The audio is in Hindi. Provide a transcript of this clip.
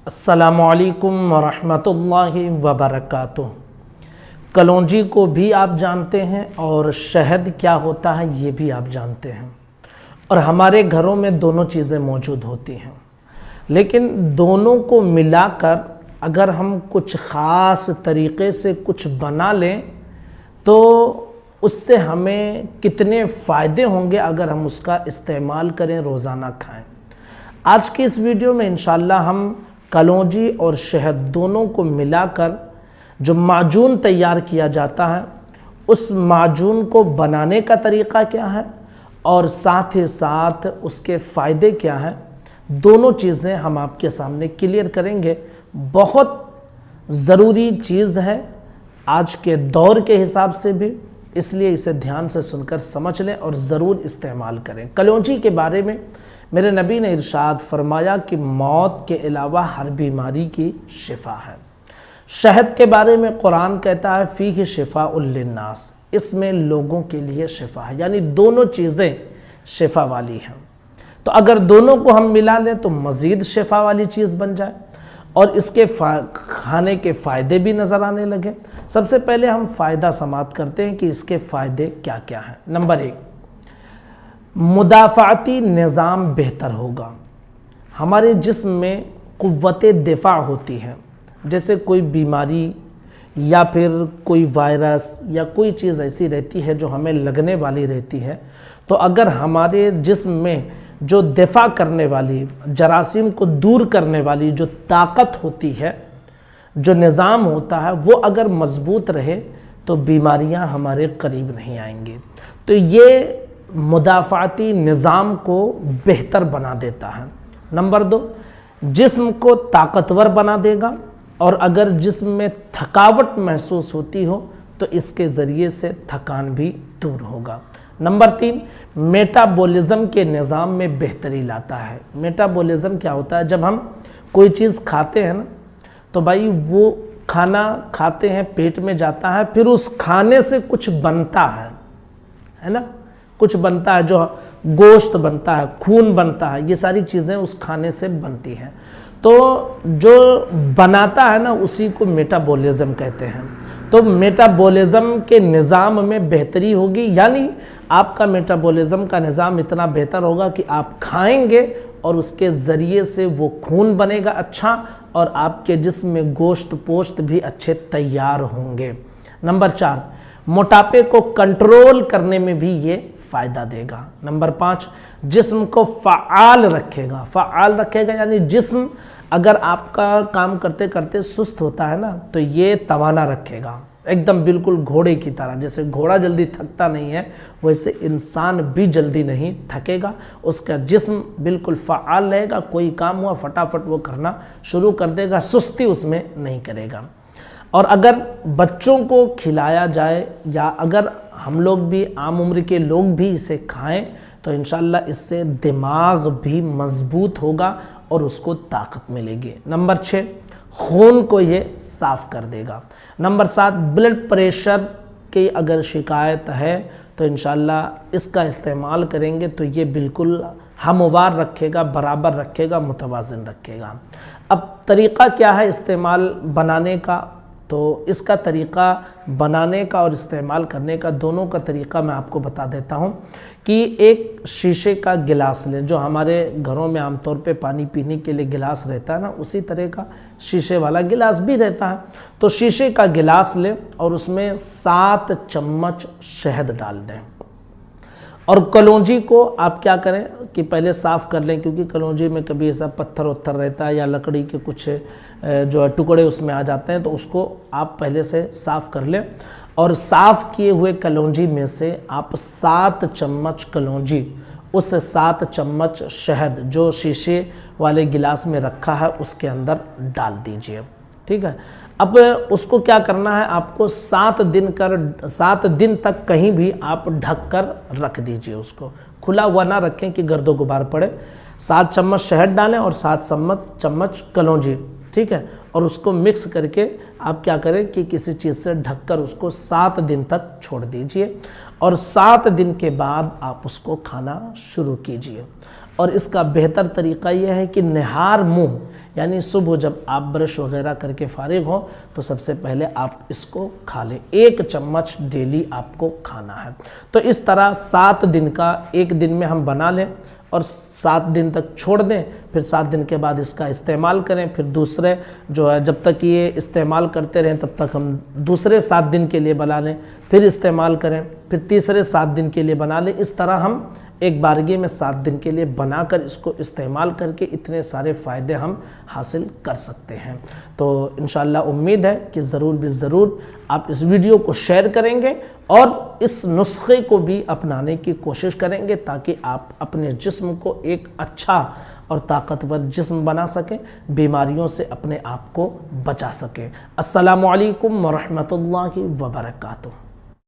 अस्सलामुअलैकुम वरहमतुल्लाहि वबरकातुह। कलौंजी को भी आप जानते हैं और शहद क्या होता है ये भी आप जानते हैं, और हमारे घरों में दोनों चीज़ें मौजूद होती हैं। लेकिन दोनों को मिलाकर अगर हम कुछ ख़ास तरीक़े से कुछ बना लें तो उससे हमें कितने फ़ायदे होंगे अगर हम उसका इस्तेमाल करें, रोज़ाना खाएं। आज की इस वीडियो में इंशाअल्लाह हम कलौंजी और शहद दोनों को मिलाकर जो माजून तैयार किया जाता है उस माजून को बनाने का तरीक़ा क्या है और साथ ही साथ उसके फ़ायदे क्या हैं, दोनों चीज़ें हम आपके सामने क्लियर करेंगे। बहुत ज़रूरी चीज़ है आज के दौर के हिसाब से भी, इसलिए इसे ध्यान से सुनकर समझ लें और ज़रूर इस्तेमाल करें। कलौंजी के बारे में मेरे नबी ने इरशाद फरमाया कि मौत के अलावा हर बीमारी की शिफा है। शहद के बारे में कुरान कहता है फ़ीह शिफ़ाउल लिन्नास, इसमें लोगों के लिए शिफा है, यानी दोनों चीज़ें शिफा वाली हैं। तो अगर दोनों को हम मिला लें तो मज़ीद शिफा वाली चीज़ बन जाए और इसके खाने के फ़ायदे भी नज़र आने लगे। सबसे पहले हम फ़ायदा समाअत करते हैं कि इसके फ़ायदे क्या क्या हैं। नंबर 1, मुदाफ़ाती निज़ाम बेहतर होगा। हमारे जिस्म में क़ुव्वत दिफ़ा होती है, जैसे कोई बीमारी या फिर कोई वायरस या कोई चीज़ ऐसी रहती है जो हमें लगने वाली रहती है, तो अगर हमारे जिस्म में जो दिफ़ा करने वाली, जरासीम को दूर करने वाली जो ताकत होती है, जो निज़ाम होता है, वो अगर मज़बूत रहे तो बीमारियां हमारे करीब नहीं आएंगी। तो ये मुदाफ़ाती निज़ाम को बेहतर बना देता है। नंबर 2, जिस्म को ताकतवर बना देगा, और अगर जिस्म में थकावट महसूस होती हो तो इसके ज़रिए से थकान भी दूर होगा। नंबर 3, मेटाबॉलिज़्म के निज़ाम में बेहतरी लाता है। मेटाबॉलिज़्म क्या होता है? जब हम कोई चीज़ खाते हैं ना, तो भाई वो खाना खाते हैं, पेट में जाता है, फिर उस खाने से कुछ बनता है ना, कुछ बनता है, जो गोश्त बनता है, खून बनता है, ये सारी चीज़ें उस खाने से बनती हैं। तो जो बनाता है ना उसी को मेटाबॉलिज़्म कहते हैं। तो मेटाबॉलिज़्म के निज़ाम में बेहतरी होगी, यानी आपका मेटाबॉलिज़्म का निज़ाम इतना बेहतर होगा कि आप खाएंगे और उसके ज़रिए से वो खून बनेगा अच्छा, और आपके जिस्म में गोश्त पोश्त भी अच्छे तैयार होंगे। नंबर 4, मोटापे को कंट्रोल करने में भी ये फ़ायदा देगा। नंबर 5, जिस्म को फ़आल रखेगा। फ़आल रखेगा यानी जिस्म अगर आपका काम करते करते सुस्त होता है ना, तो ये तवाना रखेगा, एकदम बिल्कुल घोड़े की तरह। जैसे घोड़ा जल्दी थकता नहीं है, वैसे इंसान भी जल्दी नहीं थकेगा। उसका जिस्म बिल्कुल फ़आल रहेगा, कोई काम हुआ फटाफट वो करना शुरू कर देगा, सुस्ती उसमें नहीं करेगा। और अगर बच्चों को खिलाया जाए या अगर हम लोग भी, आम उम्र के लोग भी इसे खाएं, तो इंशाअल्लाह इससे दिमाग भी मजबूत होगा और उसको ताकत मिलेगी। नंबर 6, खून को ये साफ़ कर देगा। नंबर 7, ब्लड प्रेशर की अगर शिकायत है तो इंशाअल्लाह इसका इस्तेमाल करेंगे तो ये बिल्कुल हमवार रखेगा, बराबर रखेगा, मुतवाज़िन रखेगा। अब तरीक़ा क्या है इस्तेमाल बनाने का? तो इसका तरीक़ा बनाने का और इस्तेमाल करने का, दोनों का तरीक़ा मैं आपको बता देता हूँ कि एक शीशे का गिलास लें, जो हमारे घरों में आमतौर पे पानी पीने के लिए गिलास रहता है ना, उसी तरह का शीशे वाला गिलास भी रहता है। तो शीशे का गिलास लें और उसमें 7 चम्मच शहद डाल दें, और कलौंजी को आप क्या करें कि पहले साफ़ कर लें, क्योंकि कलौंजी में कभी ऐसा पत्थर वत्थर रहता है या लकड़ी के कुछ जो है टुकड़े उसमें आ जाते हैं, तो उसको आप पहले से साफ़ कर लें। और साफ़ किए हुए कलौंजी में से आप 7 चम्मच कलौंजी उस 7 चम्मच शहद जो शीशे वाले गिलास में रखा है उसके अंदर डाल दीजिए। ठीक है। अब उसको क्या करना है, आपको 7 दिन तक कहीं भी आप ढक कर रख दीजिए। उसको खुला हुआ ना रखें कि गर्दो गुबार पड़े। 7 चम्मच शहद डालें और 7 चम्मच कलौंजी, ठीक है, और उसको मिक्स करके आप क्या करें कि किसी चीज़ से ढककर उसको 7 दिन तक छोड़ दीजिए, और 7 दिन के बाद आप उसको खाना शुरू कीजिए। और इसका बेहतर तरीक़ा यह है कि निहार मुँह, यानी सुबह जब आप ब्रश वगैरह करके फारिग हो तो सबसे पहले आप इसको खा लें। 1 चम्मच डेली आपको खाना है। तो इस तरह 7 दिन का एक दिन में हम बना लें और 7 दिन तक छोड़ दें, फिर 7 दिन के बाद इसका इस्तेमाल करें। फिर दूसरे जो है जब तक ये इस्तेमाल करते रहें तब तक हम दूसरे 7 दिन के लिए बना लें, फिर इस्तेमाल करें, फिर तीसरे 7 दिन के लिए बना लें। इस तरह हम एक बारगी में 7 दिन के लिए बनाकर इसको इस्तेमाल करके इतने सारे फ़ायदे हम हासिल कर सकते हैं। तो इंशाअल्लाह उम्मीद है कि ज़रूर भी ज़रूर आप इस वीडियो को शेयर करेंगे और इस नुस्खे को भी अपनाने की कोशिश करेंगे ताकि आप अपने जिस्म को एक अच्छा और ताकतवर जिस्म बना सकें, बीमारियों से अपने आप को बचा सकें। अस्सलामु अलैकुम व रहमतुल्लाहि व बरकातुहू।